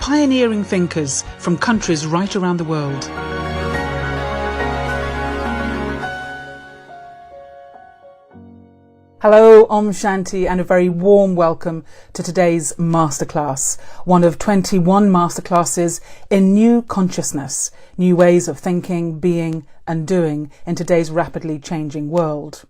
pioneering thinkers from countries right around the world. Hello, Om Shanti, and a very warm welcome to today's masterclass, one of 21 masterclasses in new consciousness, new ways of thinking, being and doing in today's rapidly changing world.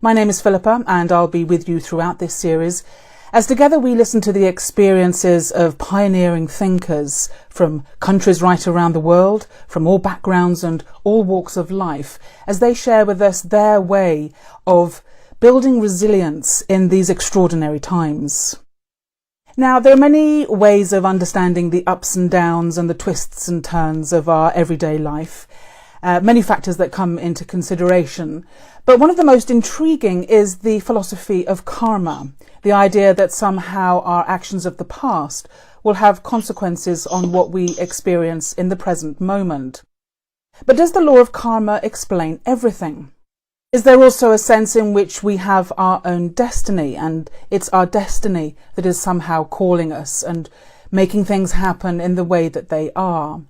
My name is Philippa, and I'll be with you throughout this series as together we listen to the experiences of pioneering thinkers from countries right around the world, from all backgrounds and all walks of life, as they share with us their way of building resilience in these extraordinary times. Now, there are many ways of understanding the ups and downs and the twists and turns of our everyday life, many factors that come into consideration. But one of the most intriguing is the philosophy of karma, the idea that somehow our actions of the past will have consequences on what we experience in the present moment. But does the law of karma explain everything? Is there also a sense in which we have our own destiny, and it's our destiny that is somehow calling us and making things happen in the way that they are?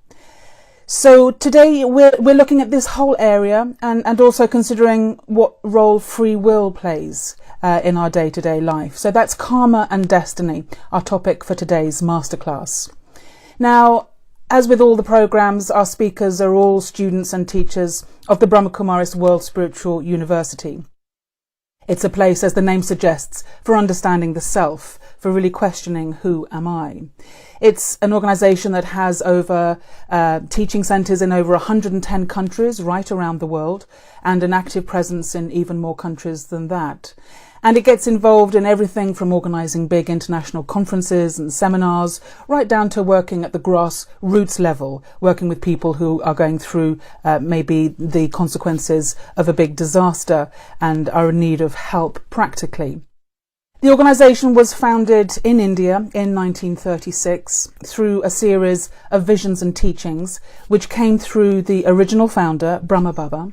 So today we're looking at this whole area and also considering what role free will plays in our day-to-day life. So that's karma and destiny, our topic for today's masterclass. Now, as with all the programs, our speakers are all students and teachers of the Brahma Kumaris World Spiritual University. It's a place, as the name suggests, for understanding the self, for really questioning who am I. It's an organisation that has over teaching centres in over 110 countries right around the world, and an active presence in even more countries than that. And it gets involved in everything from organising big international conferences and seminars, right down to working at the grassroots level, working with people who are going through maybe the consequences of a big disaster and are in need of help practically. The organisation was founded in India in 1936 through a series of visions and teachings which came through the original founder, Brahma Baba,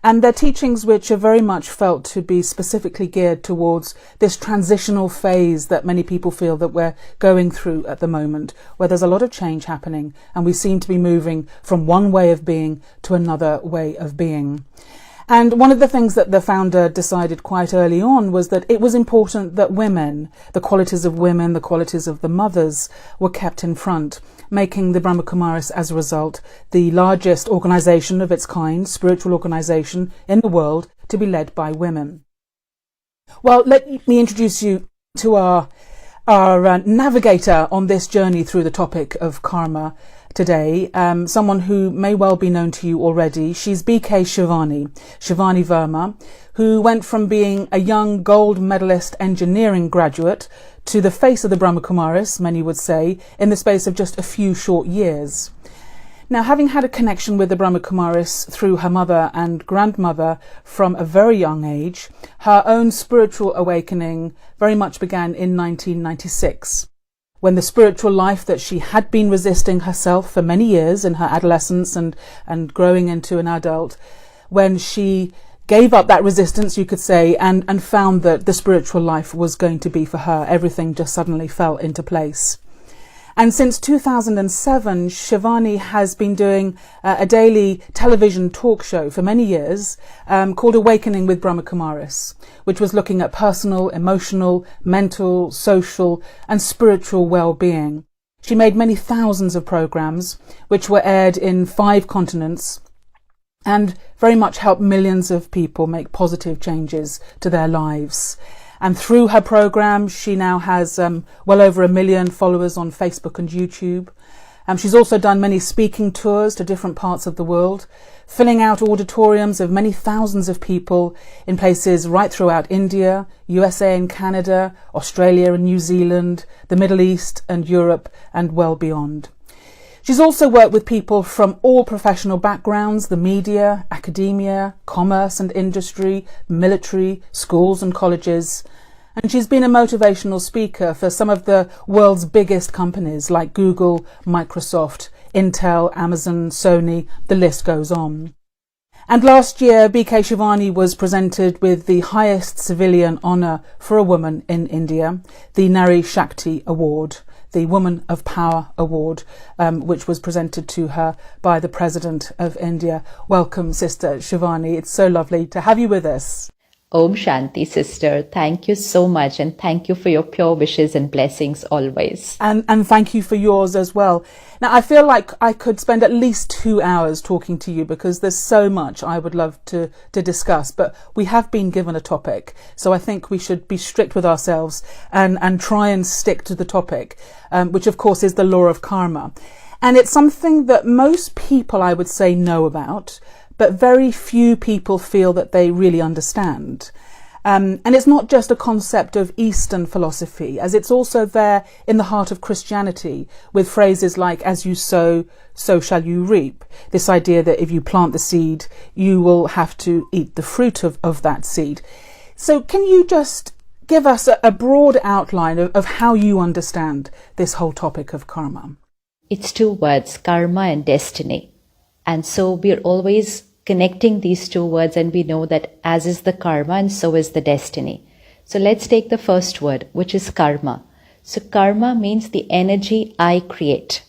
and their teachings which are very much felt to be specifically geared towards this transitional phase that many people feel that we're going through at the moment, where there's a lot of change happening and we seem to be moving from one way of being to another way of being. And one of the things that the founder decided quite early on was that it was important that women, the qualities of women, the qualities of the mothers, were kept in front, making the Brahma Kumaris, as a result, the largest organisation of its kind, spiritual organisation in the world, to be led by women. Well, let me introduce you to our navigator on this journey through the topic of karma today, someone who may well be known to you already. She's Shivani Verma, who went from being a young gold medalist engineering graduate to the face of the Brahma Kumaris, many would say, in the space of just a few short years. Now, having had a connection with the Brahma Kumaris through her mother and grandmother from a very young age, her own spiritual awakening very much began in 1996. When the spiritual life that she had been resisting herself for many years in her adolescence and growing into an adult, when she gave up that resistance, you could say, and found that the spiritual life was going to be for her, everything just suddenly fell into place. And since 2007, Shivani has been doing a daily television talk show for many years called Awakening with Brahma Kumaris, which was looking at personal, emotional, mental, social and spiritual well-being. She made many thousands of programs which were aired in 5 continents and very much helped millions of people make positive changes to their lives. And through her program, she now has well over 1 million followers on Facebook and YouTube. She's also done many speaking tours to different parts of the world, filling out auditoriums of many thousands of people in places right throughout India, USA and Canada, Australia and New Zealand, the Middle East and Europe, and well beyond. She's also worked with people from all professional backgrounds, the media, academia, commerce and industry, military, schools and colleges. And she's been a motivational speaker for some of the world's biggest companies like Google, Microsoft, Intel, Amazon, Sony, the list goes on. And last year, Shivani was presented with the highest civilian honour for a woman in India, the Nari Shakti Award, the Woman of Power Award, which was presented to her by the President of India. Welcome, Sister Shivani. It's so lovely to have you with us. Om Shanti, sister. Thank you so much, and thank you for your pure wishes and blessings always. And thank you for yours as well. Now, I feel like I could spend at least 2 hours talking to you because there's so much I would love to discuss, but we have been given a topic. So I think we should be strict with ourselves and try and stick to the topic, which of course is the law of karma. And it's something that most people, I would say, know about, but very few people feel that they really understand. And it's not just a concept of Eastern philosophy, as it's also there in the heart of Christianity, with phrases like, as you sow, so shall you reap. This idea that if you plant the seed, you will have to eat the fruit of that seed. So can you just give us a broad outline of how you understand this whole topic of karma? It's 2 words, karma and destiny. And so we're always connecting these 2 words, and we know that as is the karma and so is the destiny. So let's take the first word, which is karma. So karma means the energy I create.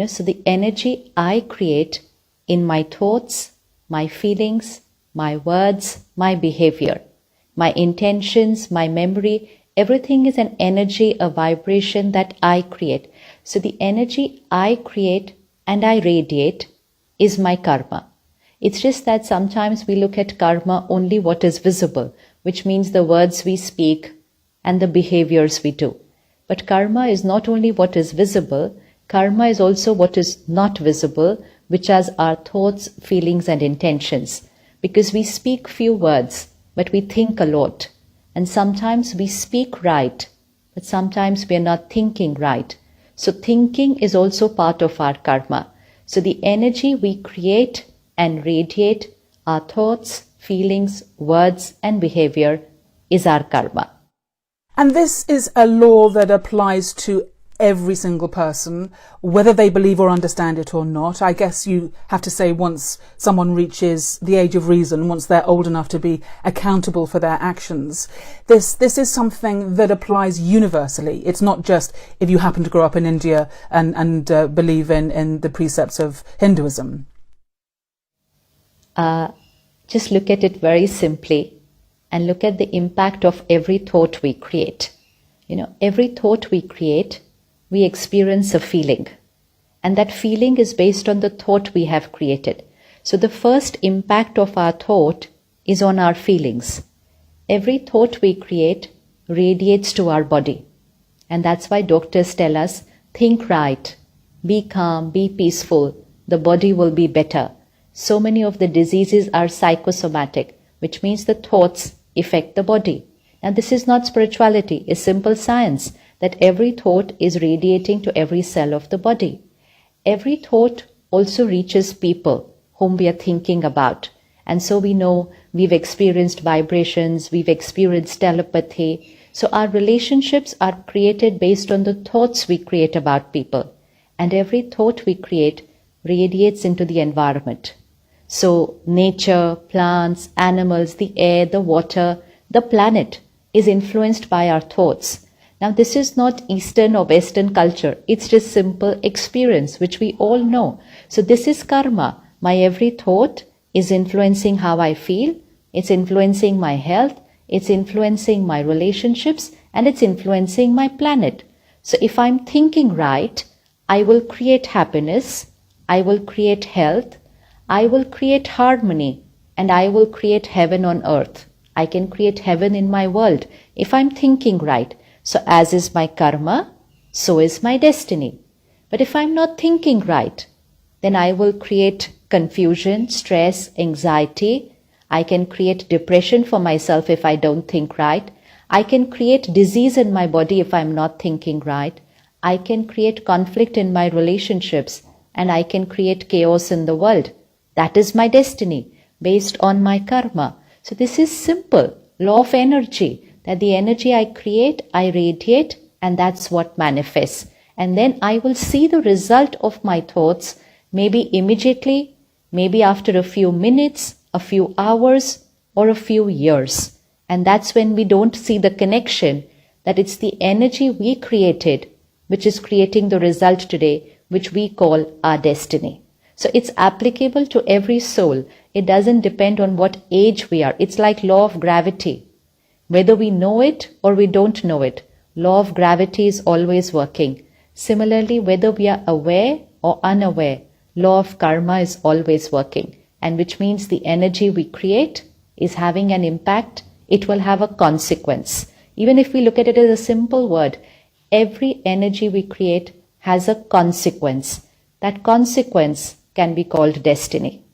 So the energy I create in my thoughts, my feelings, my words, my behavior, my intentions, my memory, everything is an energy, a vibration that I create. So the energy I create and I radiate is my karma. It's just that sometimes we look at karma only what is visible, which means the words we speak and the behaviors we do. But karma is not only what is visible, karma is also what is not visible, which is our thoughts, feelings and intentions. Because we speak few words, but we think a lot. And sometimes we speak right, but sometimes we are not thinking right. So thinking is also part of our karma. So the energy we create and radiate, our thoughts, feelings, words and behavior is our karma. And this is a law that applies to every single person, whether they believe or understand it or not. I guess you have to say once someone reaches the age of reason, once they're old enough to be accountable for their actions, this is something that applies universally. It's not just if you happen to grow up in India and believe in the precepts of Hinduism. Just look at it very simply and look at the impact of every thought we create. Every thought we create, we experience a feeling. And that feeling is based on the thought we have created. So the first impact of our thought is on our feelings. Every thought we create radiates to our body. And that's why doctors tell us, think right, be calm, be peaceful, the body will be better. So many of the diseases are psychosomatic, which means the thoughts affect the body. Now this is not spirituality, it's simple science that every thought is radiating to every cell of the body. Every thought also reaches people whom we are thinking about. And so we know we've experienced vibrations, we've experienced telepathy. So our relationships are created based on the thoughts we create about people. And every thought we create radiates into the environment. So nature, plants, animals, the air, the water, the planet is influenced by our thoughts. Now this is not Eastern or Western culture. It's just simple experience which we all know. So this is karma. My every thought is influencing how I feel. It's influencing my health. It's influencing my relationships and it's influencing my planet. So if I'm thinking right, I will create happiness. I will create health. I will create harmony and I will create heaven on earth. I can create heaven in my world if I'm thinking right. So as is my karma, so is my destiny. But if I'm not thinking right, then I will create confusion, stress, anxiety. I can create depression for myself if I don't think right. I can create disease in my body if I'm not thinking right. I can create conflict in my relationships and I can create chaos in the world. That is my destiny based on my karma. So this is simple, law of energy, that the energy I create, I radiate, and that's what manifests. And then I will see the result of my thoughts, maybe immediately, maybe after a few minutes, a few hours, or a few years. And that's when we don't see the connection, that it's the energy we created which is creating the result today, which we call our destiny. So it's applicable to every soul. It doesn't depend on what age we are. It's like law of gravity. Whether we know it or we don't know it, law of gravity is always working. Similarly, whether we are aware or unaware, law of karma is always working. And which means the energy we create is having an impact. It will have a consequence. Even if we look at it as a simple word, every energy we create has a consequence. That consequence can be called destiny.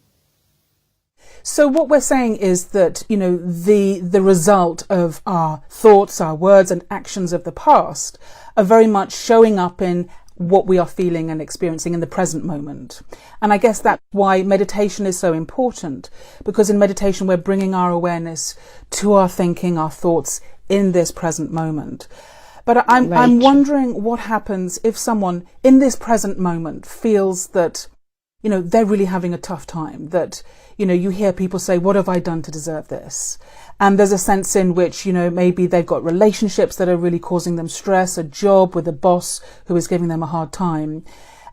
So what we're saying is that, the result of our thoughts, our words and actions of the past are very much showing up in what we are feeling and experiencing in the present moment. And I guess that's why meditation is so important, because in meditation we're bringing our awareness to our thinking, our thoughts in this present moment. But I'm wondering what happens if someone in this present moment feels that, they're really having a tough time, that, you hear people say, what have I done to deserve this? And there's a sense in which, maybe they've got relationships that are really causing them stress, a job with a boss who is giving them a hard time.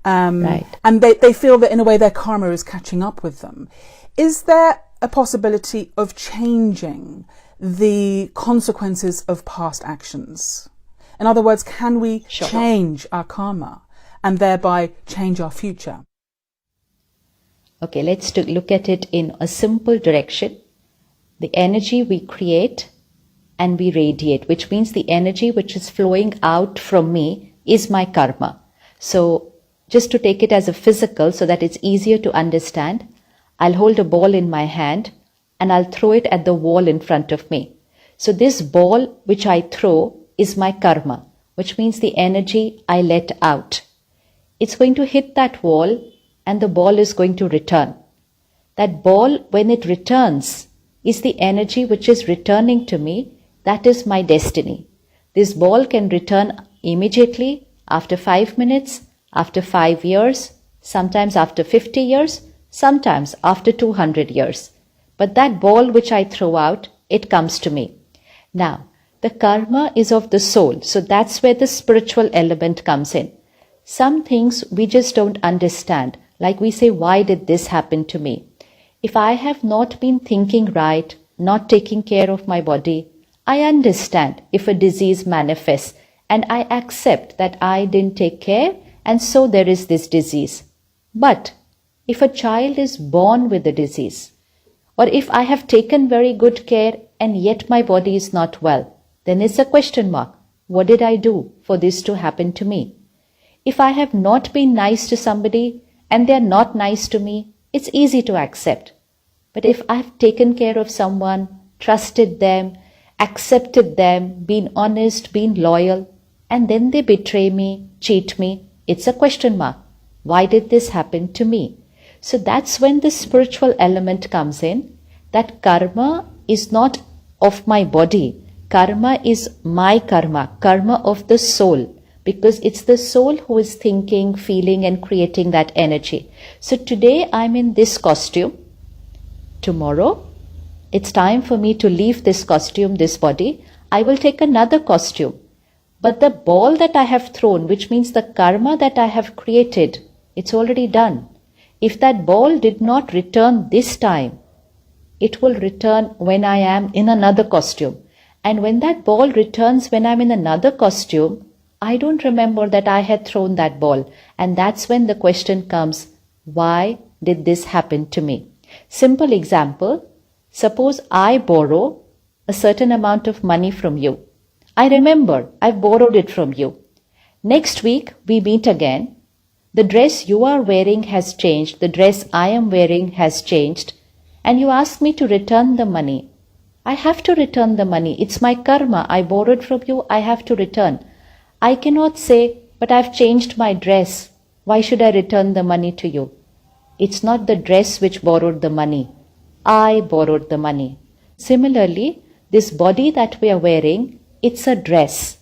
And they feel that in a way their karma is catching up with them. Is there a possibility of changing the consequences of past actions? In other words, can we change our karma and thereby change our future? Okay, let's look at it in a simple direction. The energy we create and we radiate, which means the energy which is flowing out from me is my karma. So just to take it as a physical so that it's easier to understand, I'll hold a ball in my hand and I'll throw it at the wall in front of me. So this ball which I throw is my karma, which means the energy I let out. It's going to hit that wall and the ball is going to return. That ball, when it returns, is the energy which is returning to me. That is my destiny. This ball can return immediately, after 5 minutes, after 5 years, sometimes after 50 years, sometimes after 200 years. But that ball which I throw out, it comes to me. Now, the karma is of the soul. So that's where the spiritual element comes in. Some things we just don't understand. Like we say, why did this happen to me? If I have not been thinking right, not taking care of my body, I understand if a disease manifests and I accept that I didn't take care and so there is this disease. But if a child is born with a disease, or if I have taken very good care and yet my body is not well, then it's a question mark. What did I do for this to happen to me? If I have not been nice to somebody and they're not nice to me, it's easy to accept. But if I've taken care of someone, trusted them, accepted them, been honest, been loyal, and then they betray me, cheat me, it's a question mark. Why did this happen to me? So that's when the spiritual element comes in, that karma is not of my body. Karma is my karma, karma of the soul. Because it's the soul who is thinking, feeling and creating that energy. So today I'm in this costume. Tomorrow, it's time for me to leave this costume, this body. I will take another costume. But the ball that I have thrown, which means the karma that I have created, it's already done. If that ball did not return this time, it will return when I am in another costume. And when that ball returns when I'm in another costume, I don't remember that I had thrown that ball. And that's when the question comes, why did this happen to me? Simple example, suppose I borrow a certain amount of money from you. I remember I've borrowed it from you. Next week we meet again. The dress you are wearing has changed. The dress I am wearing has changed. And you ask me to return the money. I have to return the money. It's my karma. I borrowed from you. I have to return. I cannot say, but I've changed my dress. Why should I return the money to you? It's not the dress which borrowed the money. I borrowed the money. Similarly, this body that we are wearing, it's a dress.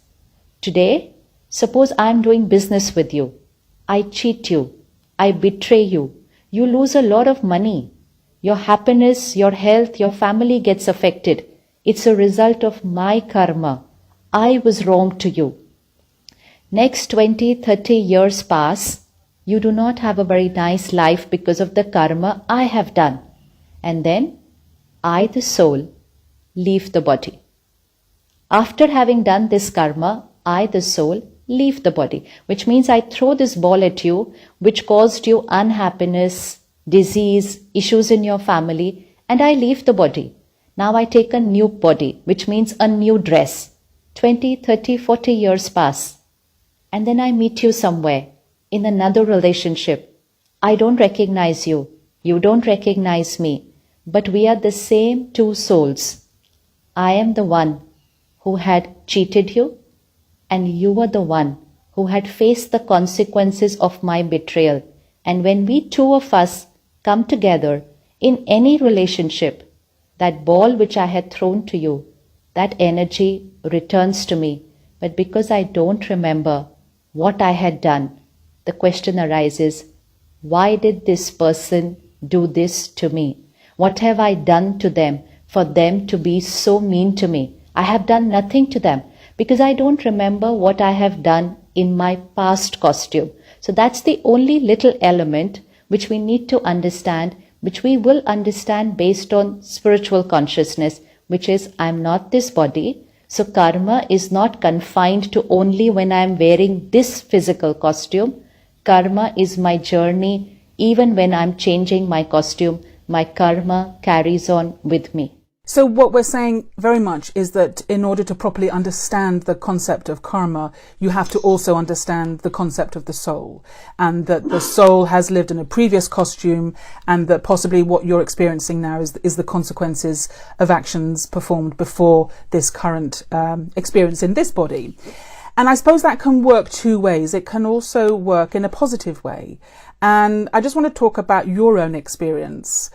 Today, suppose I'm doing business with you. I cheat you. I betray you. You lose a lot of money. Your happiness, your health, your family gets affected. It's a result of my karma. I was wrong to you. Next 20, 30 years pass, you do not have a very nice life because of the karma I have done. And then I, the soul, leave the body. After having done this karma, I, the soul, leave the body, which means I throw this ball at you, which caused you unhappiness, disease, issues in your family, and I leave the body. Now I take a new body, which means a new dress. 20, 30, 40 years pass. And then I meet you somewhere in another relationship. I don't recognize you. You don't recognize me. But we are the same two souls. I am the one who had cheated you, and you were the one who had faced the consequences of my betrayal. And when we two of us come together in any relationship, that ball which I had thrown to you, that energy returns to me. But because I don't remember what I had done, the question arises, why did this person do this to me? What have I done to them for them to be so mean to me? I have done nothing to them because I don't remember what I have done in my past costume. So that's the only little element which we need to understand, which we will understand based on spiritual consciousness, which is I'm not this body. So karma is not confined to only when I am wearing this physical costume. Karma is my journey. Even when I'm changing my costume, my karma carries on with me. So what we're saying very much is that in order to properly understand the concept of karma, you have to also understand the concept of the soul, and that the soul has lived in a previous costume, and that possibly what you're experiencing now is the consequences of actions performed before this current experience in this body. And I suppose that can work two ways. It can also work in a positive way. And I just want to talk about your own experience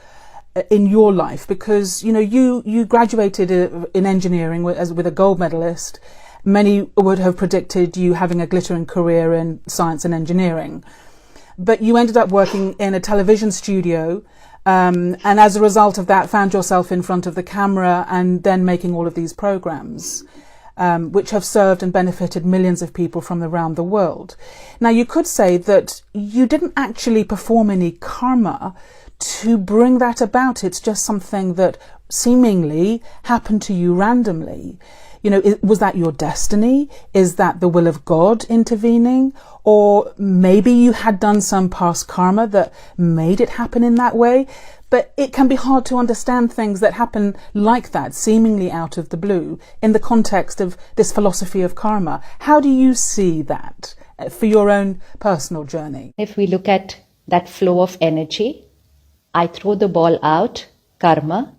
in your life, because you graduated in engineering with a gold medalist. Many would have predicted you having a glittering career in science and engineering, but you ended up working in a television studio, and as a result of that found yourself in front of the camera and then making all of these programs, which have served and benefited millions of people from around the world. Now, you could say that you didn't actually perform any karma to bring that about. It's just something that seemingly happened to you randomly. Was that your destiny? Is that the will of God intervening? Or maybe you had done some past karma that made it happen in that way? But it can be hard to understand things that happen like that, seemingly out of the blue, in the context of this philosophy of karma. How do you see that for your own personal journey? If we look at that flow of energy, I throw the ball out, karma.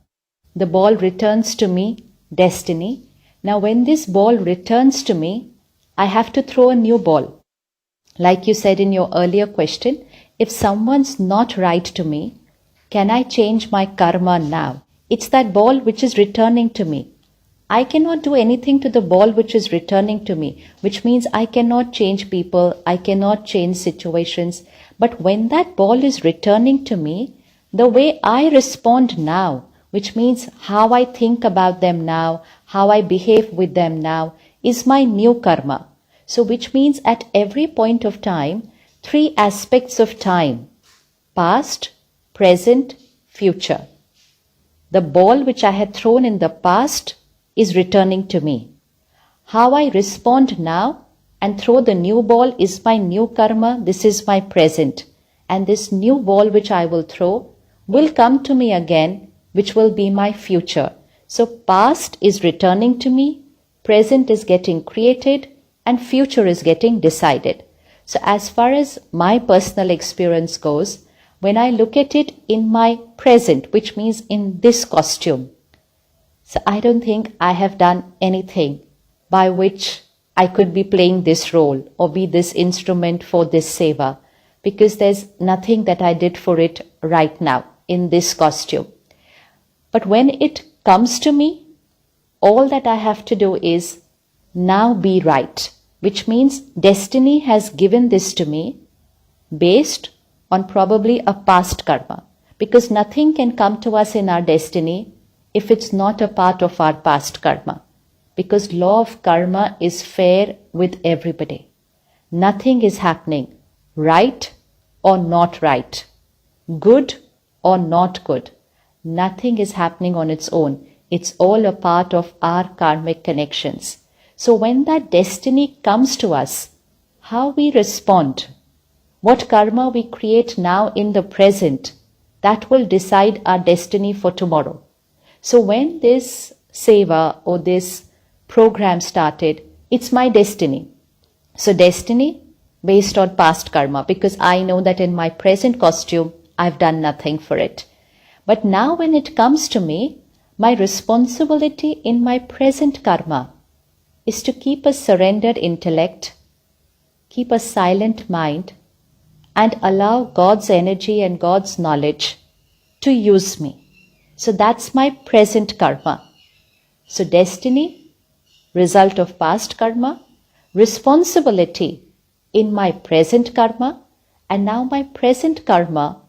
The ball returns to me, destiny. Now when this ball returns to me, I have to throw a new ball. Like you said in your earlier question, if someone's not right to me, can I change my karma now? It's that ball which is returning to me. I cannot do anything to the ball which is returning to me, which means I cannot change people, I cannot change situations. But when that ball is returning to me, the way I respond now, which means how I think about them now, how I behave with them now, is my new karma. So which means at every point of time, three aspects of time: past, present, future. The ball which I had thrown in the past is returning to me. How I respond now and throw the new ball is my new karma. This is my present. And this new ball which I will throw will come to me again, which will be my future. So past is returning to me, present is getting created, and future is getting decided. So as far as my personal experience goes, when I look at it in my present, which means in this costume, so I don't think I have done anything by which I could be playing this role or be this instrument for this seva, because there's nothing that I did for it right now in this costume. But when it comes to me, all that I have to do is now be right, which means destiny has given this to me based on probably a past karma, because nothing can come to us in our destiny if it's not a part of our past karma, because law of karma is fair with everybody. Nothing is happening right or not right, good or not good. Nothing is happening on its own. It's all a part of our karmic connections. So when that destiny comes to us, how we respond, what karma we create now in the present, that will decide our destiny for tomorrow. So when this seva or this program started, it's my destiny. So destiny based on past karma, because I know that in my present costume, I've done nothing for it. But now when it comes to me, my responsibility in my present karma is to keep a surrendered intellect, keep a silent mind, and allow God's energy and God's knowledge to use me. So that's my present karma. So destiny, result of past karma, responsibility in my present karma, and now my present karma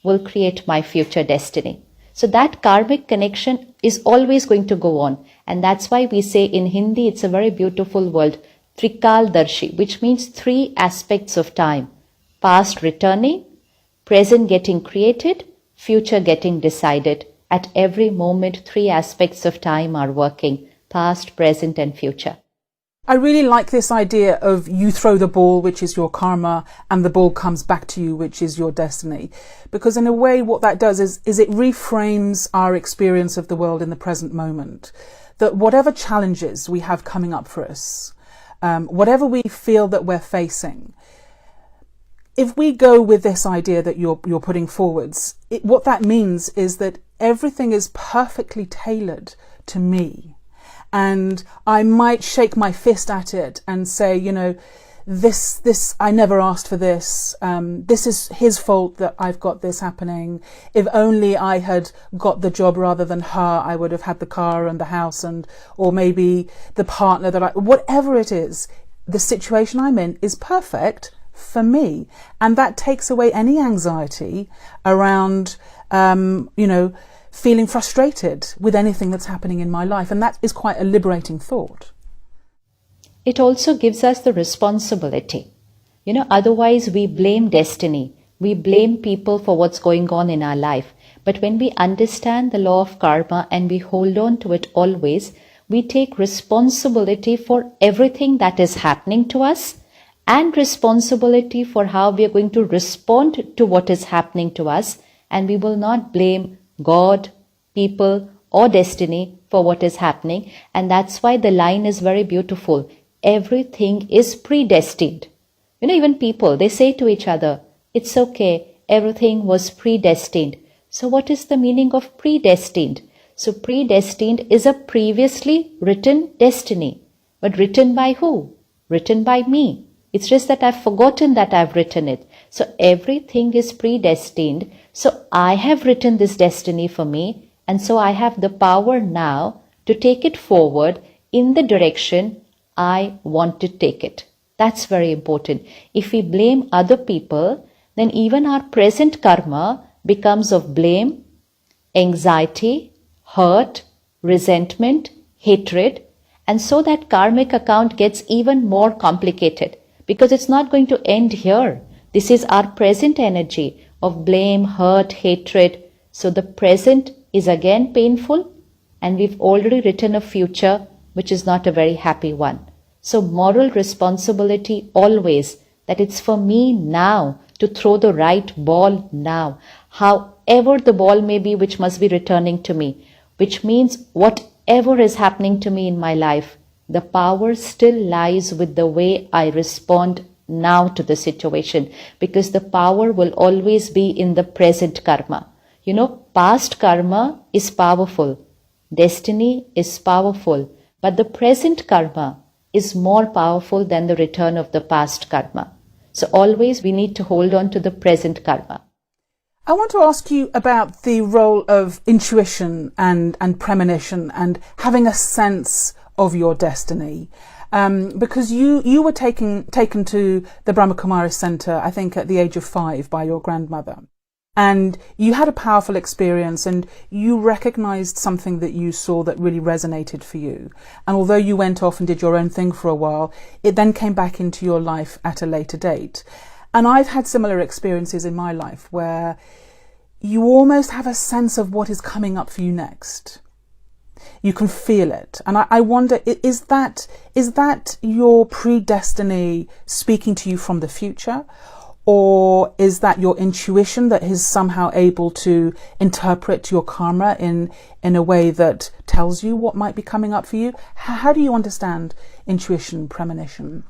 will create my future destiny. So that karmic connection is always going to go on. And that's why we say in Hindi, it's a very beautiful word, Trikaldarshi, which means three aspects of time. Past returning, present getting created, future getting decided. At every moment, three aspects of time are working, past, present and future. I really like this idea of you throw the ball, which is your karma, and the ball comes back to you, which is your destiny. Because in a way, what that does is it reframes our experience of the world in the present moment. That whatever challenges we have coming up for us, whatever we feel that we're facing, if we go with this idea that you're putting forwards, what that means is that everything is perfectly tailored to me. And I might shake my fist at it and say, this, I never asked for this. This is his fault that I've got this happening. If only I had got the job rather than her, I would have had the car and the house or maybe the partner whatever it is, the situation I'm in is perfect for me. And that takes away any anxiety around, feeling frustrated with anything that's happening in my life. And that is quite a liberating thought. It also gives us the responsibility. Otherwise we blame destiny. We blame people for what's going on in our life. But when we understand the law of karma and we hold on to it always, we take responsibility for everything that is happening to us and responsibility for how we are going to respond to what is happening to us. And we will not blame God, people, or destiny for what is happening. And that's why the line is very beautiful. Everything is predestined. Even people, they say to each other, it's okay, everything was predestined. So what is the meaning of predestined? So predestined is a previously written destiny. But written by who? Written by me. It's just that I've forgotten that I've written it. So everything is predestined. So I have written this destiny for me, and so I have the power now to take it forward in the direction I want to take it. That's very important. If we blame other people, then even our present karma becomes of blame, anxiety, hurt, resentment, hatred, and so that karmic account gets even more complicated because it's not going to end here. This is our present energy of blame, hurt, hatred. So the present is again painful, and we've already written a future which is not a very happy one. So moral responsibility always, that it's for me now to throw the right ball now, however the ball may be which must be returning to me, which means whatever is happening to me in my life, the power still lies with the way I respond now to the situation, because the power will always be in the present karma. Past karma is powerful, destiny is powerful, but the present karma is more powerful than the return of the past karma. So always we need to hold on to the present karma. I want to ask you about the role of intuition and premonition and having a sense of your destiny. Because you were taken to the Brahma Kumaris Center, I think at the age of 5 by your grandmother. And you had a powerful experience and you recognized something that you saw that really resonated for you. And although you went off and did your own thing for a while, it then came back into your life at a later date. And I've had similar experiences in my life where you almost have a sense of what is coming up for you next. You can feel it. And I wonder, is that your predestiny speaking to you from the future? Or is that your intuition that is somehow able to interpret your karma in a way that tells you what might be coming up for you? How do you understand intuition, premonition?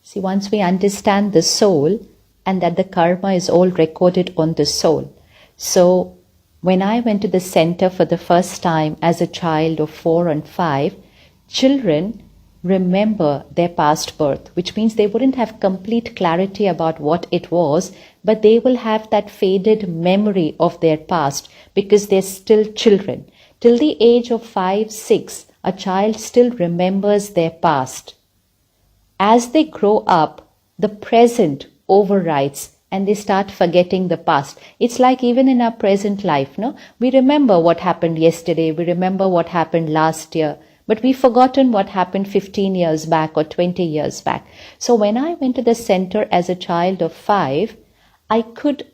See, once we understand the soul and that the karma is all recorded on the soul. So when I went to the center for the first time as a child of 4 and 5, children remember their past birth, which means they wouldn't have complete clarity about what it was, but they will have that faded memory of their past because they're still children. Till the age of 5, 6, a child still remembers their past. As they grow up, the present overrides and they start forgetting the past. It's like even in our present life, no? We remember what happened yesterday, we remember what happened last year, but we've forgotten what happened 15 years back or 20 years back. So when I went to the center as a child of 5, I could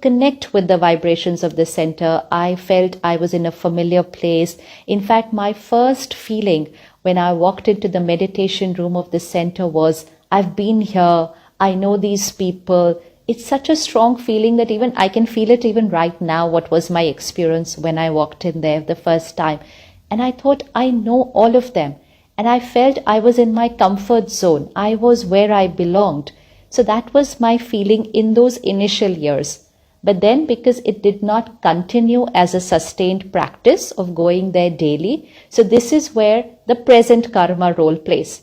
connect with the vibrations of the center. I felt I was in a familiar place. In fact, my first feeling when I walked into the meditation room of the center was, I've been here, I know these people. It's such a strong feeling that even I can feel it even right now, what was my experience when I walked in there the first time. And I thought, I know all of them. And I felt I was in my comfort zone. I was where I belonged. So that was my feeling in those initial years. But then because it did not continue as a sustained practice of going there daily, so this is where the present karma role plays.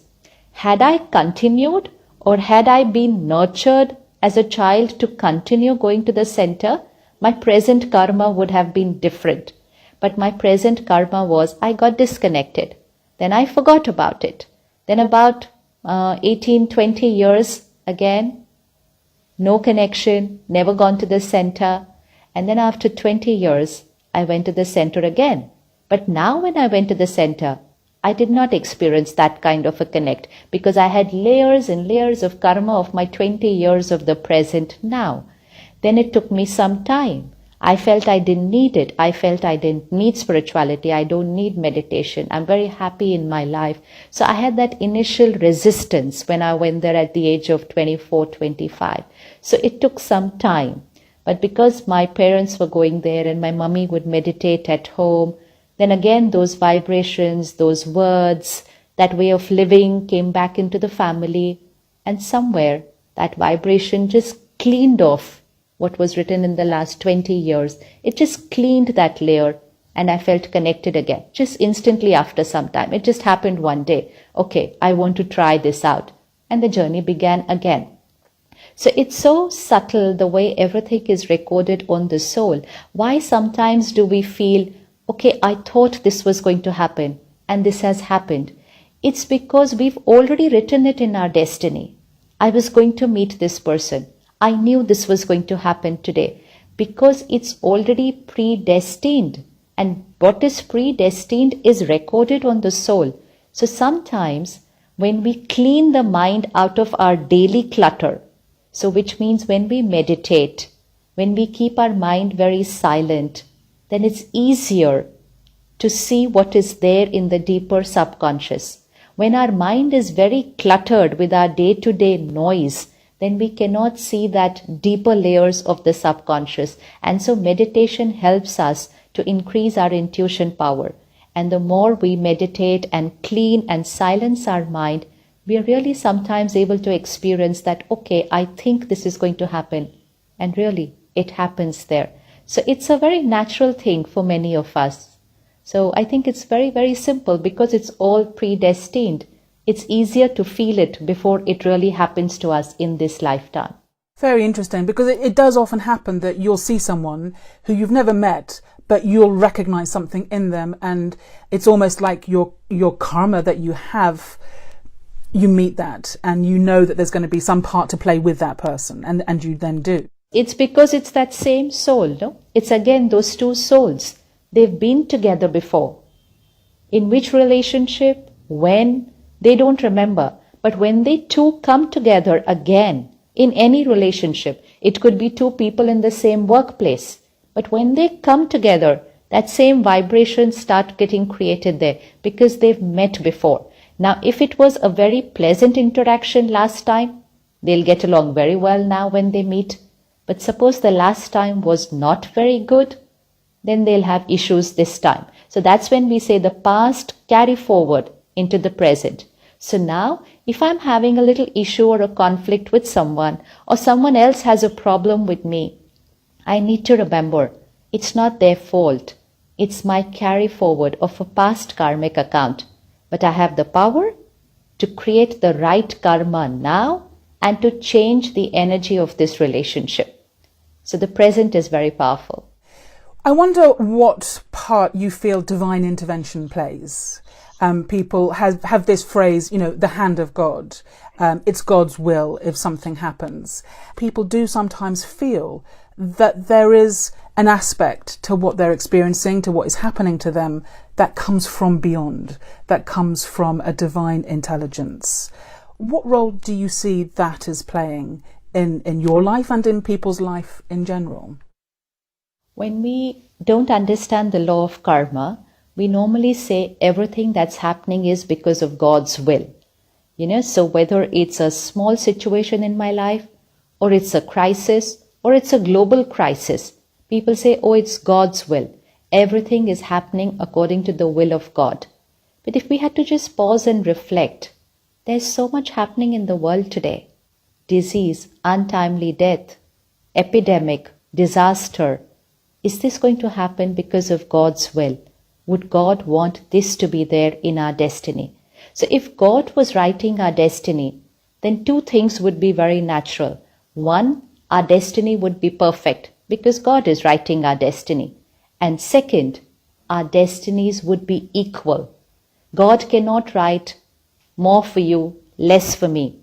Had I continued or had I been nurtured as a child to continue going to the center, my present karma would have been different. But my present karma was I got disconnected. Then I forgot about it. Then about 18, 20 years again, no connection, never gone to the center. And then after 20 years, I went to the center again. But now when I went to the center, I did not experience that kind of a connect because I had layers and layers of karma of my 20 years of the present now. Then it took me some time. I felt I didn't need it. I felt I didn't need spirituality. I don't need meditation. I'm very happy in my life. So I had that initial resistance when I went there at the age of 24, 25. So it took some time. But because my parents were going there and my mummy would meditate at home, then again those vibrations, those words, that way of living came back into the family. And somewhere that vibration just cleaned off what was written in the last 20 years. It just cleaned that layer and I felt connected again, just instantly after some time. It just happened one day. Okay, I want to try this out. And the journey began again. So it's so subtle the way everything is recorded on the soul. Why sometimes do we feel, okay, I thought this was going to happen and this has happened? It's because we've already written it in our destiny. I was going to meet this person. I knew this was going to happen today because it's already predestined. And what is predestined is recorded on the soul. So sometimes when we clean the mind out of our daily clutter, so which means when we meditate, when we keep our mind very silent, then it's easier to see what is there in the deeper subconscious. When our mind is very cluttered with our day-to-day noise, then we cannot see that deeper layers of the subconscious. And so meditation helps us to increase our intuition power. And the more we meditate and clean and silence our mind, we are really sometimes able to experience that, okay, I think this is going to happen. And really, it happens there. So it's a very natural thing for many of us. So I think it's very, very simple because it's all predestined. It's easier to feel it before it really happens to us in this lifetime. Very interesting, because it does often happen that you'll see someone who you've never met, but you'll recognize something in them, and it's almost like your karma that you have. You meet that and you know that there's going to be some part to play with that person, and you then do. It's because it's that same soul, no? It's again those two souls. They've been together before. In which relationship, when, they don't remember. But when they two come together again, in any relationship, it could be two people in the same workplace. But when they come together, that same vibration start getting created there because they've met before. Now, if it was a very pleasant interaction last time, they'll get along very well now when they meet. But suppose the last time was not very good, then they'll have issues this time. So that's when we say the past carry forward into the present. So now, if I'm having a little issue or a conflict with someone, or someone else has a problem with me, I need to remember it's not their fault. It's my carry forward of a past karmic account. But I have the power to create the right karma now and to change the energy of this relationship. So the present is very powerful. I wonder what part you feel divine intervention plays. People have this phrase, the hand of God. It's God's will if something happens. People do sometimes feel that there is an aspect to what they're experiencing, to what is happening to them, that comes from beyond, that comes from a divine intelligence. What role do you see that as playing in your life and in people's life in general? When we don't understand the law of karma, we normally say everything that's happening is because of God's will. So whether it's a small situation in my life, or it's a crisis, or it's a global crisis, people say, oh, it's God's will. Everything is happening according to the will of God. But if we had to just pause and reflect, there's so much happening in the world today. Disease, untimely death, epidemic, disaster. Is this going to happen because of God's will? Would God want this to be there in our destiny? So if God was writing our destiny, then two things would be very natural. One, our destiny would be perfect because God is writing our destiny. And second, our destinies would be equal. God cannot write more for you, less for me.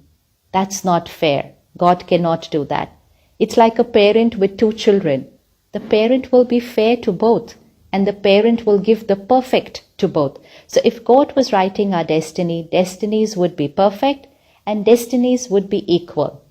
That's not fair. God cannot do that. It's like a parent with two children. The parent will be fair to both, and the parent will give the perfect to both. So if God was writing our destiny, destinies would be perfect and destinies would be equal.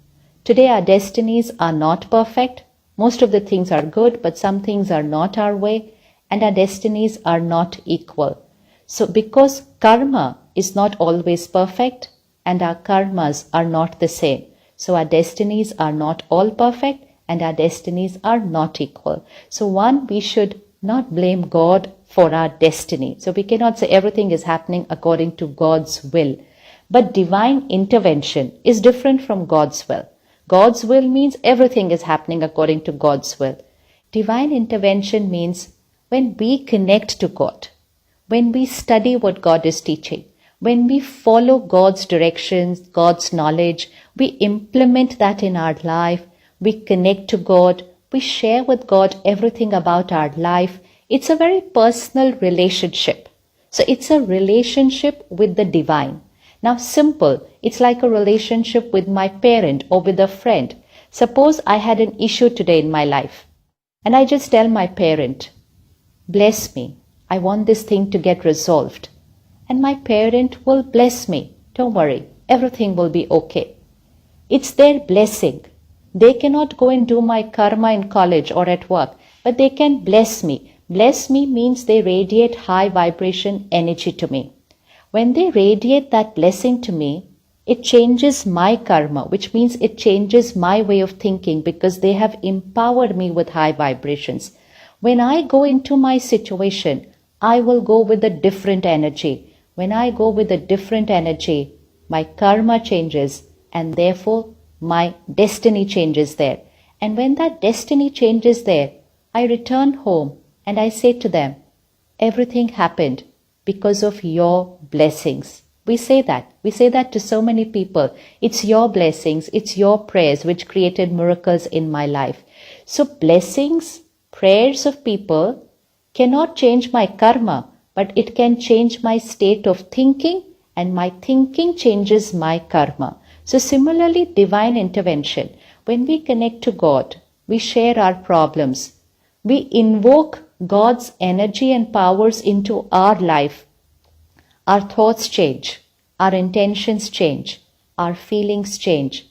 Today our destinies are not perfect. Most of the things are good, but some things are not our way, and our destinies are not equal. So because karma is not always perfect, and our karmas are not the same, so our destinies are not all perfect, and our destinies are not equal. So one, we should not blame God for our destiny. So we cannot say everything is happening according to God's will. But divine intervention is different from God's will. God's will means everything is happening according to God's will. Divine intervention means when we connect to God, when we study what God is teaching, when we follow God's directions, God's knowledge, we implement that in our life, we connect to God, we share with God everything about our life. It's a very personal relationship. So it's a relationship with the divine. Now simple, it's like a relationship with my parent or with a friend. Suppose I had an issue today in my life and I just tell my parent, bless me, I want this thing to get resolved. And my parent will bless me. Don't worry, everything will be okay. It's their blessing. They cannot go and do my karma in college or at work, but they can bless me. Bless me means they radiate high vibration energy to me. When they radiate that blessing to me, it changes my karma, which means it changes my way of thinking because they have empowered me with high vibrations. When I go into my situation, I will go with a different energy. When I go with a different energy, my karma changes and therefore my destiny changes there. And when that destiny changes there, I return home and I say to them, everything happened because of your blessings. We say that. We say that to so many people. It's your blessings, it's your prayers which created miracles in my life. So blessings, prayers of people cannot change my karma, but it can change my state of thinking, and my thinking changes my karma. So similarly, divine intervention, when we connect to God, We share our problems. We invoke God's energy and powers into our life. Our thoughts change. Our intentions change. Our feelings change.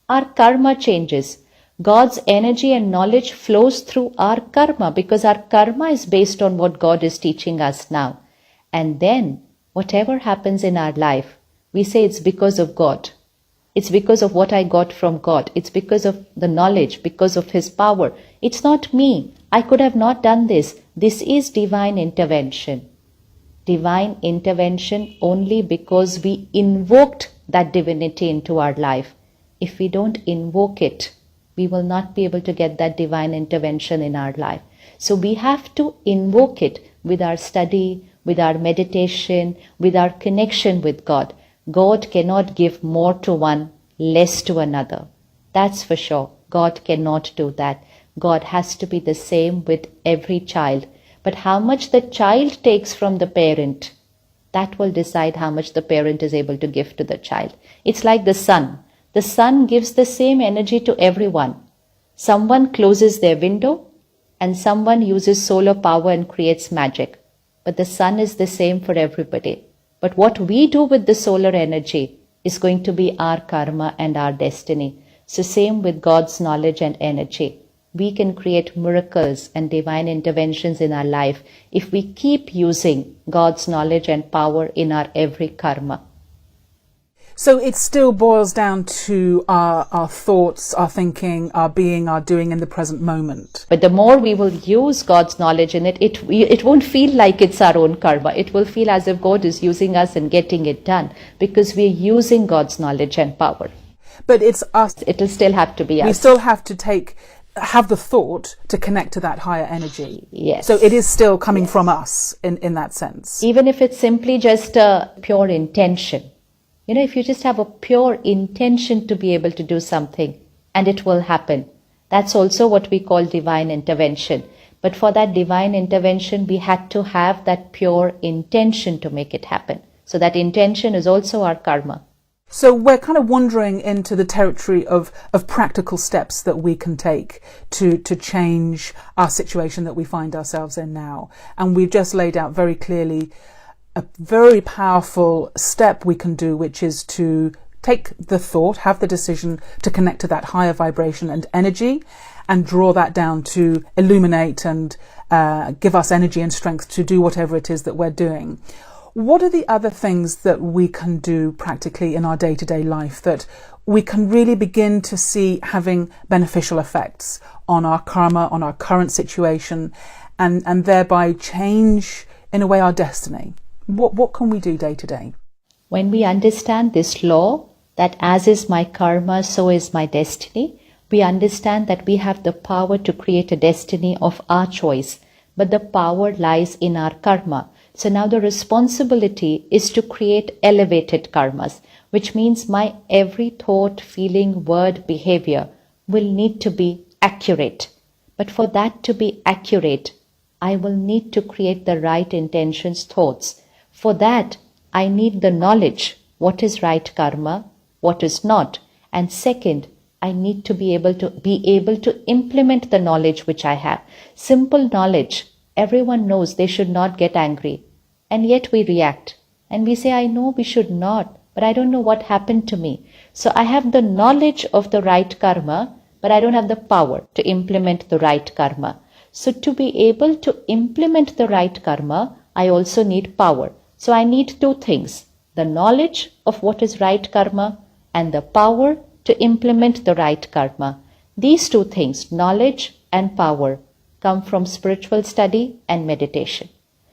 Our karma changes. God's energy and knowledge flows through our karma because our karma is based on what God is teaching us now. And then, whatever happens in our life, we say it's because of God. It's because of what I got from God. It's because of the knowledge, because of His power. It's not me. I could have not done this. This is divine intervention. Divine intervention only because we invoked that divinity into our life. If we don't invoke it, we will not be able to get that divine intervention in our life. So we have to invoke it with our study, with our meditation, with our connection with God. God cannot give more to one, less to another. That's for sure. God cannot do that. God has to be the same with every child. But how much the child takes from the parent, that will decide how much the parent is able to give to the child. It's like the sun. The sun gives the same energy to everyone. Someone closes their window and someone uses solar power and creates magic. But the sun is the same for everybody. But what we do with the solar energy is going to be our karma and our destiny. So same with God's knowledge and energy. We can create miracles and divine interventions in our life if we keep using God's knowledge and power in our every karma. So it still boils down to our thoughts, our thinking, our being, our doing in the present moment. But the more we will use God's knowledge in it, it won't feel like it's our own karma. It will feel as if God is using us and getting it done because we're using God's knowledge and power. But it's us. It'll still have to be us. We still have to have the thought to connect to that higher energy. Yes. So it is still coming from us in that sense. Even if it's simply just a pure intention. If you just have a pure intention to be able to do something and it will happen, that's also what we call divine intervention. But for that divine intervention, we had to have that pure intention to make it happen. So that intention is also our karma. So we're kind of wandering into the territory of practical steps that we can take to change our situation that we find ourselves in now. And we've just laid out very clearly a very powerful step we can do, which is to take the thought, have the decision to connect to that higher vibration and energy and draw that down to illuminate and give us energy and strength to do whatever it is that we're doing. What are the other things that we can do practically in our day-to-day life that we can really begin to see having beneficial effects on our karma, on our current situation, and thereby change, in a way, our destiny? What can we do day to day? When we understand this law, that as is my karma, so is my destiny, we understand that we have the power to create a destiny of our choice, but the power lies in our karma. So now the responsibility is to create elevated karmas, which means my every thought, feeling, word, behavior will need to be accurate. But for that to be accurate, I will need to create the right intentions, thoughts. For that, I need the knowledge, what is right karma, what is not. And second, I need to be able to implement the knowledge which I have. Simple knowledge. Everyone knows they should not get angry. And yet we react. And we say, I know we should not, but I don't know what happened to me. So I have the knowledge of the right karma, but I don't have the power to implement the right karma. So to be able to implement the right karma, I also need power. So I need two things, the knowledge of what is right karma and the power to implement the right karma. These two things, knowledge and power, come from spiritual study and meditation.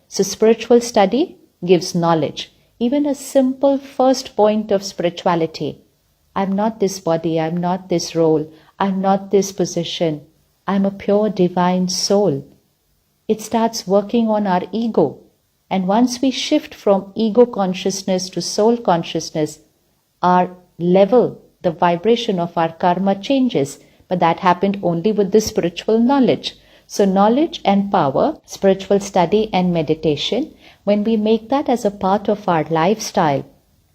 So spiritual study gives knowledge, even a simple first point of spirituality. I'm not this body, I'm not this role, I'm not this position, I'm a pure divine soul. It starts working on our ego. And once we shift from ego consciousness to soul consciousness, our level, the vibration of our karma changes. But that happened only with the spiritual knowledge. So knowledge and power, spiritual study and meditation, when we make that as a part of our lifestyle,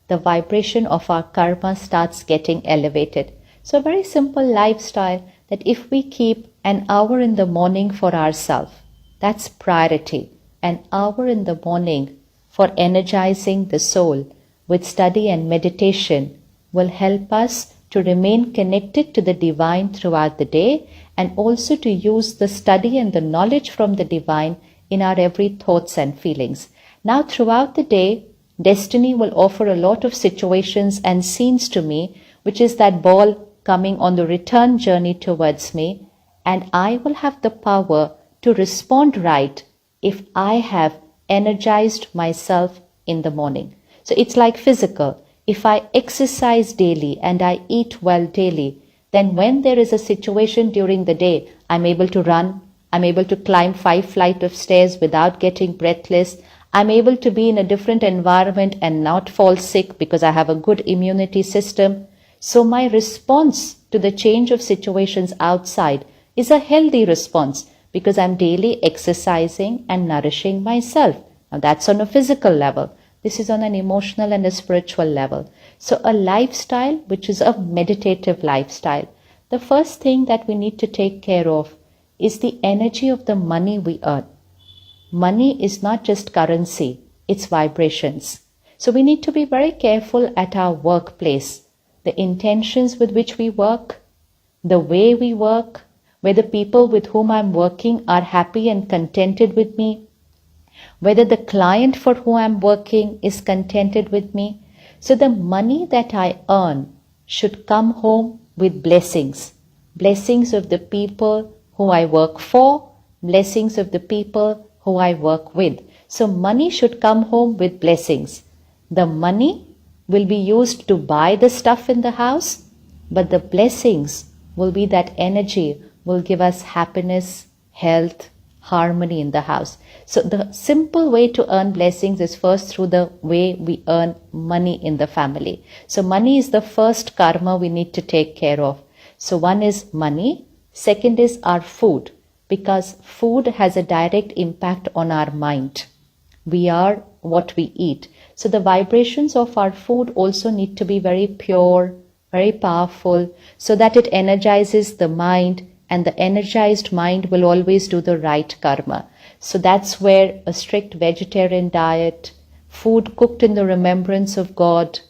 the vibration of our karma starts getting elevated. So a very simple lifestyle, that if we keep an hour in the morning for ourselves, that's priority, an hour in the morning for energizing the soul with study and meditation will help us to remain connected to the divine throughout the day, and also to use the study and the knowledge from the divine in our every thoughts and feelings. Now throughout the day, destiny will offer a lot of situations and scenes to me, which is that ball coming on the return journey towards me, and I will have the power to respond right if I have energized myself in the morning. So it's like physical. If I exercise daily and I eat well daily, then when there is a situation during the day, I'm able to run, I'm able to climb 5 flights of stairs without getting breathless, I'm able to be in a different environment and not fall sick because I have a good immunity system. So my response to the change of situations outside is a healthy response because I'm daily exercising and nourishing myself. Now that's on a physical level. This is on an emotional and a spiritual level. So a lifestyle which is a meditative lifestyle. The first thing that we need to take care of is the energy of the money we earn. Money is not just currency, it's vibrations. So we need to be very careful at our workplace. The intentions with which we work, the way we work, whether people with whom I'm working are happy and contented with me, whether the client for whom I'm working is contented with me. So the money that I earn should come home with blessings. Blessings of the people who I work for, blessings of the people who I work with. So money should come home with blessings. The money will be used to buy the stuff in the house, but the blessings will be that energy will give us happiness, health, harmony in the house. So the simple way to earn blessings is first through the way we earn money in the family. So money is the first karma we need to take care of. So one is money, second is our food, because food has a direct impact on our mind. We are what we eat. So the vibrations of our food also need to be very pure, very powerful, so that it energizes the mind, and the energized mind will always do the right karma. So that's where a strict vegetarian diet, food cooked in the remembrance of God,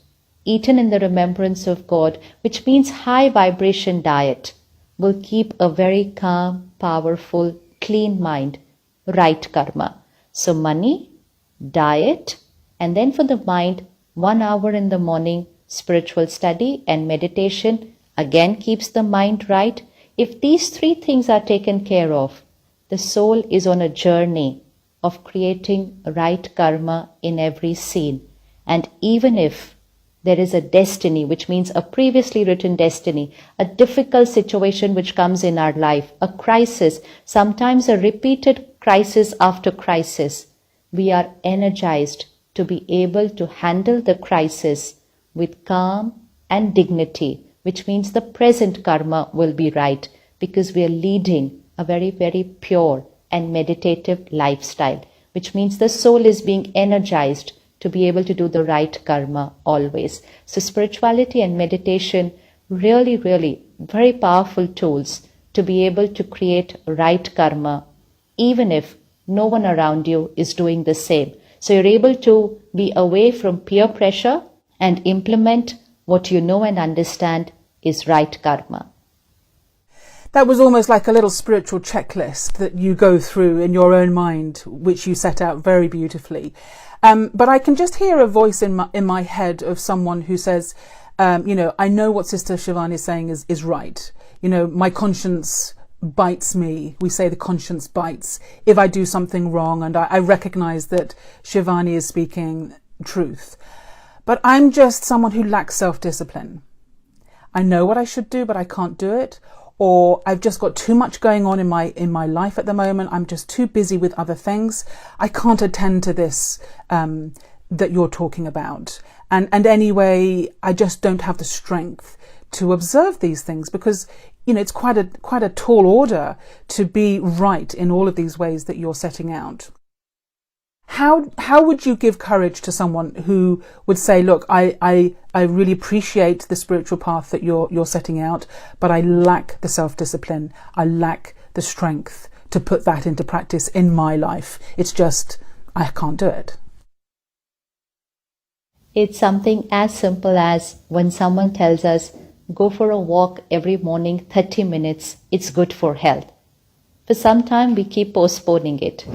eaten in the remembrance of God, which means high vibration diet, will keep a very calm, powerful, clean mind, right karma. So money, diet, and then for the mind, 1 hour in the morning, spiritual study and meditation again keeps the mind right. If these 3 things are taken care of, the soul is on a journey of creating right karma in every scene. And even if there is a destiny, which means a previously written destiny, a difficult situation which comes in our life, a crisis, sometimes a repeated crisis after crisis, we are energized to be able to handle the crisis with calm and dignity, which means the present karma will be right because we are leading a very, very pure and meditative lifestyle, which means the soul is being energized to be able to do the right karma always. So spirituality and meditation, really, really very powerful tools to be able to create right karma, even if no one around you is doing the same. So you're able to be away from peer pressure and implement what you know and understand is right karma. That was almost like a little spiritual checklist that you go through in your own mind, which you set out very beautifully. But I can just hear a voice in my head of someone who says, I know what Sister Shivani is saying is right. My conscience bites me. We say the conscience bites if I do something wrong, and I recognize that Shivani is speaking truth. But I'm just someone who lacks self-discipline. I know what I should do, but I can't do it. Or I've just got too much going on in my life at the moment. I'm just too busy with other things. I can't attend to this that you're talking about. And anyway, I just don't have the strength to observe these things because, it's quite a tall order to be right in all of these ways that you're setting out. How would you give courage to someone who would say, look, I really appreciate the spiritual path that you're setting out, but I lack the self-discipline, I lack the strength to put that into practice in my life. It's just, I can't do it. It's something as simple as when someone tells us, go for a walk every morning, 30 minutes, it's good for health. For some time, we keep postponing it.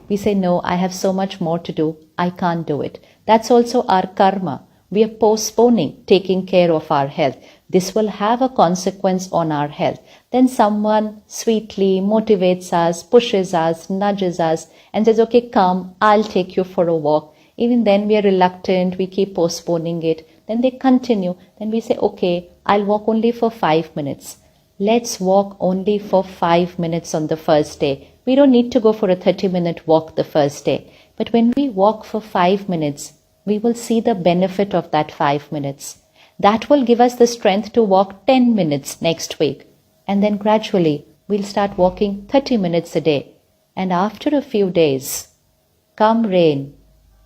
We say, no, I have so much more to do, I can't do it. That's also our karma. We are postponing taking care of our health. This will have a consequence on our health. Then someone sweetly motivates us, pushes us, nudges us, and says, okay, come, I'll take you for a walk. Even then we are reluctant, we keep postponing it. Then they continue. Then we say, okay, I'll walk only for 5 minutes. Let's walk only for 5 minutes on the first day. We don't need to go for a 30-minute walk the first day. But when we walk for 5 minutes, we will see the benefit of that 5 minutes. That will give us the strength to walk 10 minutes next week. And then gradually, we'll start walking 30 minutes a day. And after a few days, come rain,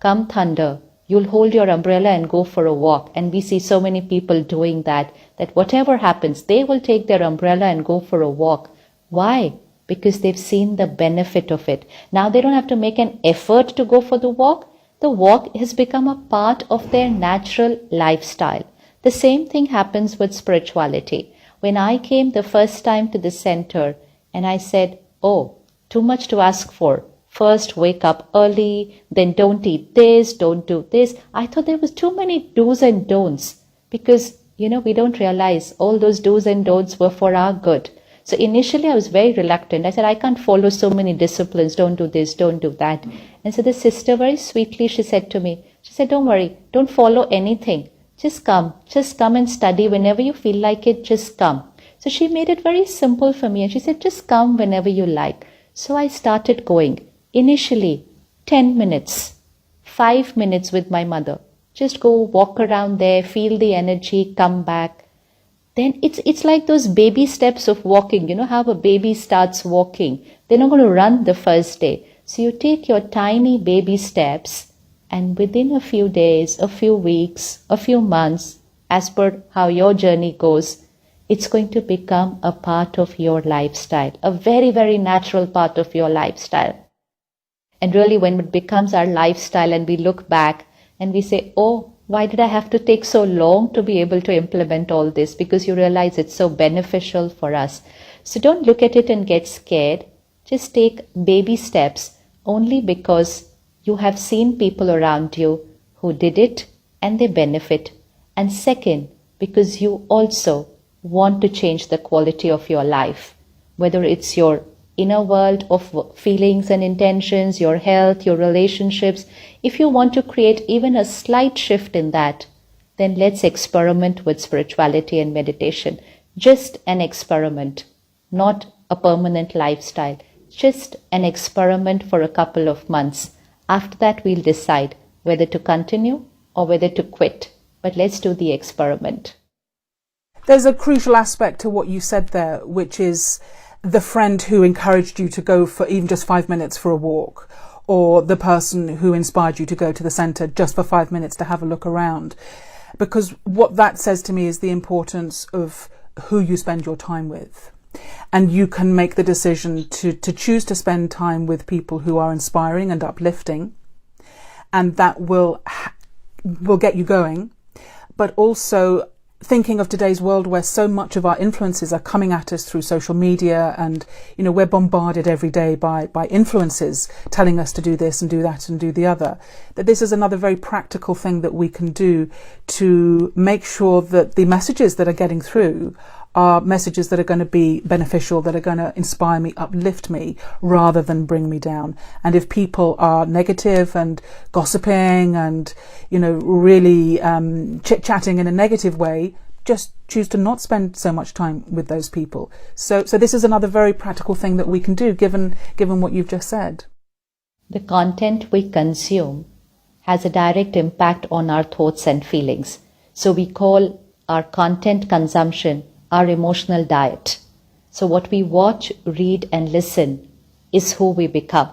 come thunder, you'll hold your umbrella and go for a walk. And we see so many people doing that whatever happens, they will take their umbrella and go for a walk. Why? Because they've seen the benefit of it. Now they don't have to make an effort to go for the walk. The walk has become a part of their natural lifestyle. The same thing happens with spirituality. When I came the first time to the center and I said, oh, too much to ask for. First, wake up early, then don't eat this, don't do this. I thought there was too many do's and don'ts because, we don't realize all those do's and don'ts were for our good. So initially I was very reluctant. I said, I can't follow so many disciplines. Don't do this, don't do that. And so the sister very sweetly, she said to me, she said, don't worry, don't follow anything. Just come and study whenever you feel like it, just come. So she made it very simple for me and she said, just come whenever you like. So I started going. Initially, 10 minutes, 5 minutes with my mother. Just go walk around there, feel the energy, come back. Then it's like those baby steps of walking. You know how a baby starts walking. They're not going to run the first day. So you take your tiny baby steps and within a few days, a few weeks, a few months, as per how your journey goes, it's going to become a part of your lifestyle, a very, very natural part of your lifestyle. And really when it becomes our lifestyle and we look back and we say, oh, why did I have to take so long to be able to implement all this? Because you realize it's so beneficial for us. So don't look at it and get scared. Just take baby steps only because you have seen people around you who did it and they benefit. And second, because you also want to change the quality of your life, whether it's your inner world of feelings and intentions, your health, your relationships. If you want to create even a slight shift in that, then let's experiment with spirituality and meditation. Just an experiment, not a permanent lifestyle. Just an experiment for a couple of months. After that, we'll decide whether to continue or whether to quit. But let's do the experiment. There's a crucial aspect to what you said there, which is the friend who encouraged you to go for even just 5 minutes for a walk, or the person who inspired you to go to the centre just for 5 minutes to have a look around. Because what that says to me is the importance of who you spend your time with. And you can make the decision to choose to spend time with people who are inspiring and uplifting, and that will get you going. But also thinking of today's world where so much of our influences are coming at us through social media, and we're bombarded every day by influences telling us to do this and do that and do the other, that this is another very practical thing that we can do to make sure that the messages that are getting through are messages that are going to be beneficial, that are going to inspire me, uplift me, rather than bring me down. And if people are negative and gossiping and, really chit-chatting in a negative way, just choose to not spend so much time with those people. So this is another very practical thing that we can do, given what you've just said. The content we consume has a direct impact on our thoughts and feelings. So we call our content consumption our emotional diet. So what we watch, read and listen is who we become.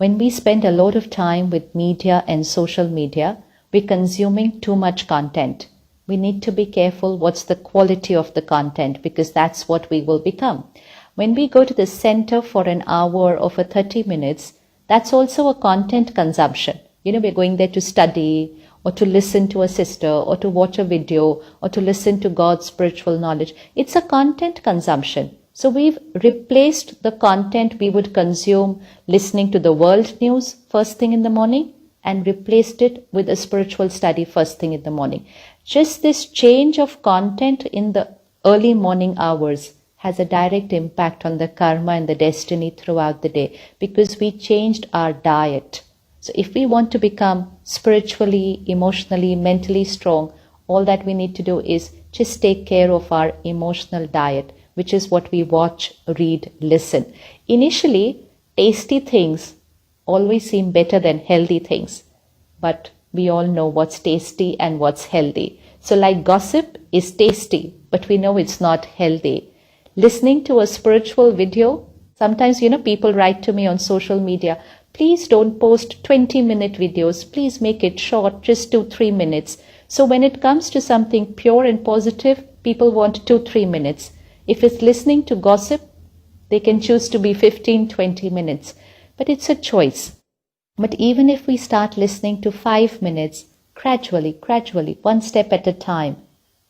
When we spend a lot of time with media and social media, we're consuming too much content. We need to be careful what's the quality of the content, because that's what we will become. When we go to the center for an hour or for 30 minutes, that's also a content consumption. We're going there to study or to listen to a sister or to watch a video or to listen to God's spiritual knowledge. It's a content consumption. So we've replaced the content we would consume listening to the world news first thing in the morning and replaced it with a spiritual study first thing in the morning. Just this change of content in the early morning hours has a direct impact on the karma and the destiny throughout the day, because we changed our diet. So if we want to become spiritually, emotionally, mentally strong, all that we need to do is just take care of our emotional diet, which is what we watch, read, listen. Initially, tasty things always seem better than healthy things, but we all know what's tasty and what's healthy. So like gossip is tasty, but we know it's not healthy. Listening to a spiritual video, sometimes, people write to me on social media, please don't post 20-minute videos, please make it short, just 2-3 minutes. So when it comes to something pure and positive, people want 2-3 minutes. If it's listening to gossip, they can choose to be 15-20 minutes. But it's a choice. But even if we start listening to 5 minutes, gradually, one step at a time,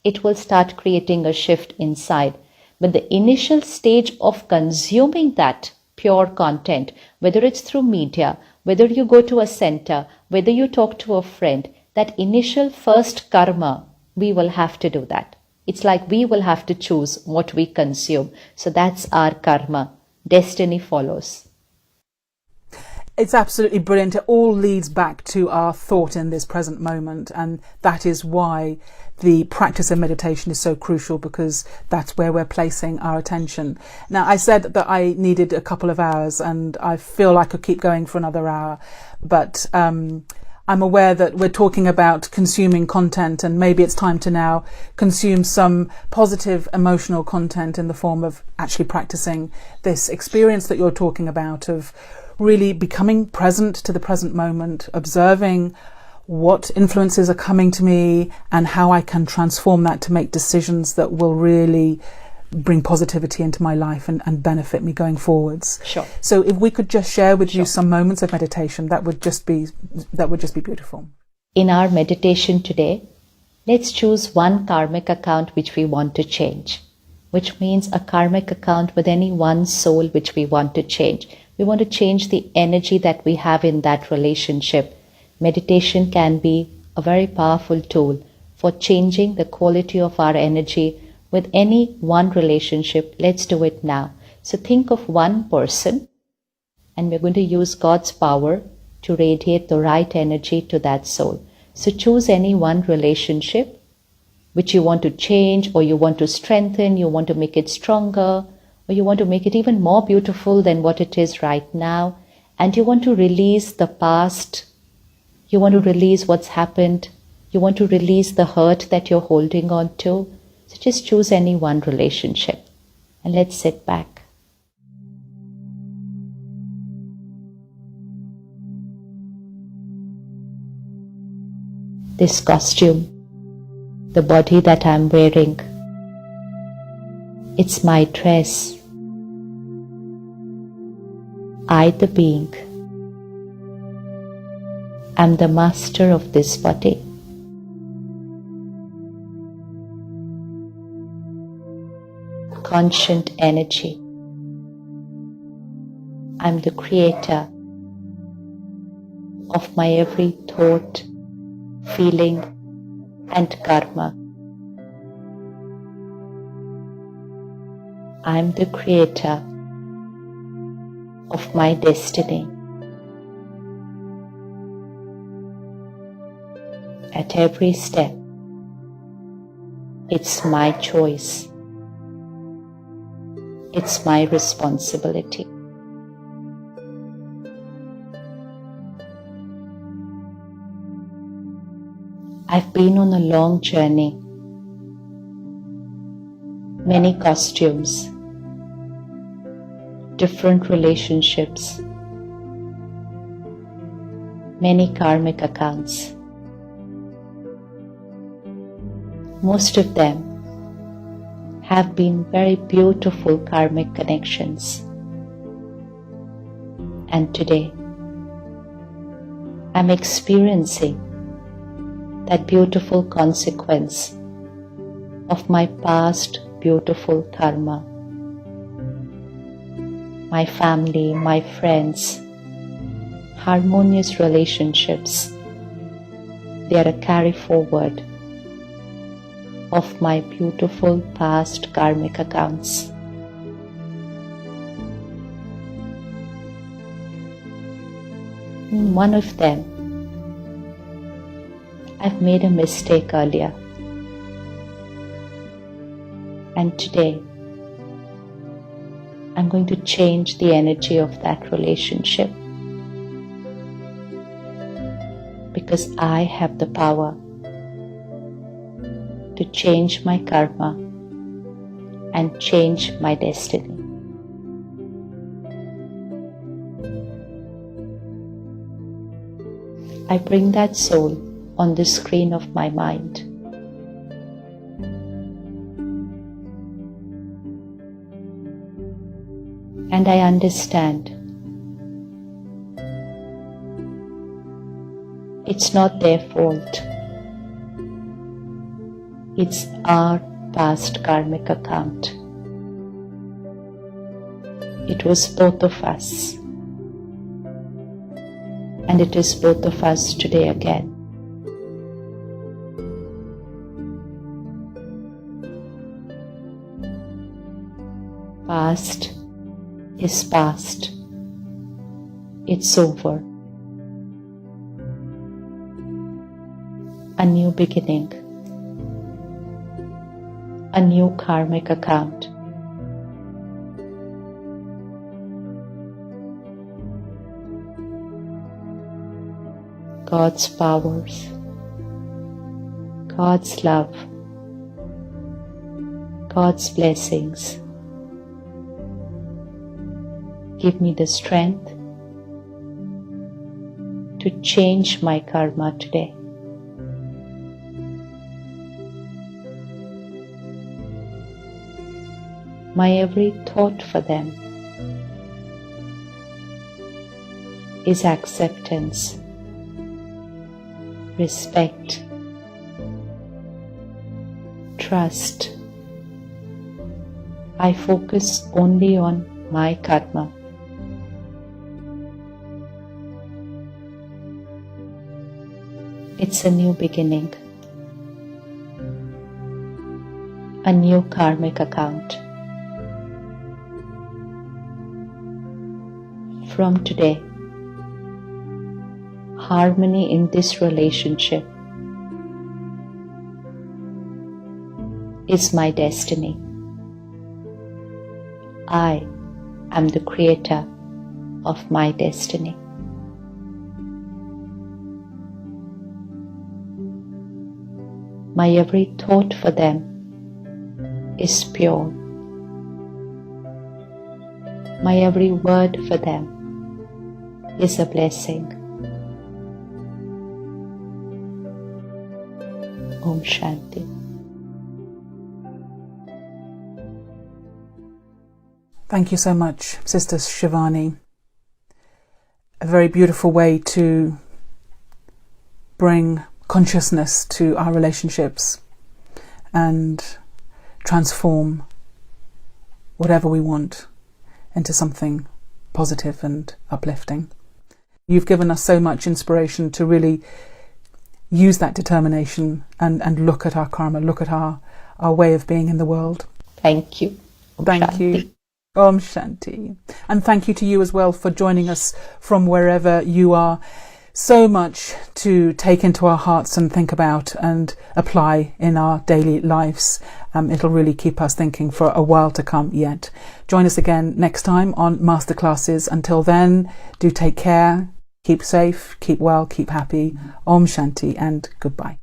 it will start creating a shift inside. But the initial stage of consuming that pure content, whether it's through media, whether you go to a center, whether you talk to a friend, that initial first karma, we will have to do that. It's like we will have to choose what we consume. So that's our karma. Destiny follows. It's absolutely brilliant. It all leads back to our thought in this present moment. And that is why the practice of meditation is so crucial, because that's where we're placing our attention. Now, I said that I needed a couple of hours, and I feel I could keep going for another hour. But I'm aware that we're talking about consuming content, and maybe it's time to now consume some positive emotional content in the form of actually practicing this experience that you're talking about, of really becoming present to the present moment, observing what influences are coming to me and how I can transform that to make decisions that will really bring positivity into my life and benefit me going forwards. Sure. So if we could just share with you some moments of meditation, that would just be beautiful. In our meditation today, let's choose one karmic account which we want to change, which means a karmic account with any one soul which we want to change. We want to change the energy that we have in that relationship. Meditation can be a very powerful tool for changing the quality of our energy with any one relationship. Let's do it now. So think of one person, and we're going to use God's power to radiate the right energy to that soul. So choose any one relationship which you want to change, or you want to strengthen, you want to make it stronger, or you want to make it even more beautiful than what it is right now. And you want to release the past. You want to release what's happened. You want to release the hurt that you're holding on to. So just choose any one relationship, and let's sit back. This costume, the body that I'm wearing, it's my dress. I, the being, am the master of this body. Conscient energy. I'm the creator of my every thought, feeling, and karma. I'm the creator of my destiny. At every step, it's my choice. It's my responsibility. I've been on a long journey, many costumes, different relationships, many karmic accounts. Most of them have been very beautiful karmic connections. And today, I'm experiencing that beautiful consequence of my past beautiful karma. My family, my friends, harmonious relationships, they are a carry forward of my beautiful past karmic accounts. In one of them, I've made a mistake earlier, and today I'm going to change the energy of that relationship, because I have the power to change my karma and change my destiny. I bring that soul on the screen of my mind. And I understand it's not their fault. It's our past karmic account. It was both of us. And it is both of us today again. Past is past. It's over. A new beginning. A new karmic account. God's powers, God's love, God's blessings give me the strength to change my karma today. My every thought for them is acceptance, respect, trust. I focus only on my karma. It's a new beginning, a new karmic account. From today, harmony in this relationship is my destiny. I am the creator of my destiny. My every thought for them is pure. My every word for them is a blessing. Om Shanti. Thank you so much, Sister Shivani. A very beautiful way to bring consciousness to our relationships and transform whatever we want into something positive and uplifting. You've given us so much inspiration to really use that determination and look at our karma, look at our way of being in the world. Thank you. Thank you. Om Shanti. And thank you to you as well for joining us from wherever you are. So much to take into our hearts and think about and apply in our daily lives. It'll really keep us thinking for a while to come yet. Join us again next time on Masterclasses. Until then, do take care, keep safe, keep well, keep happy. Om Shanti and goodbye.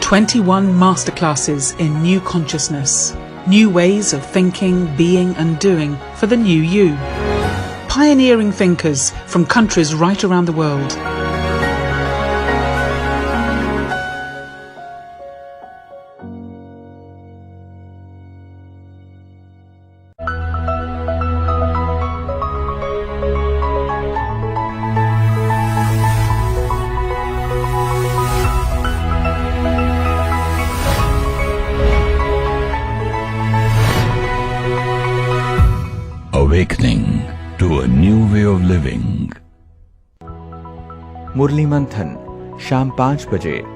21 masterclasses in new consciousness, new ways of thinking, being and doing for the new you. Pioneering thinkers from countries right around the world. Awakening to a new way of living. मुरली मंथन शाम 5 बजे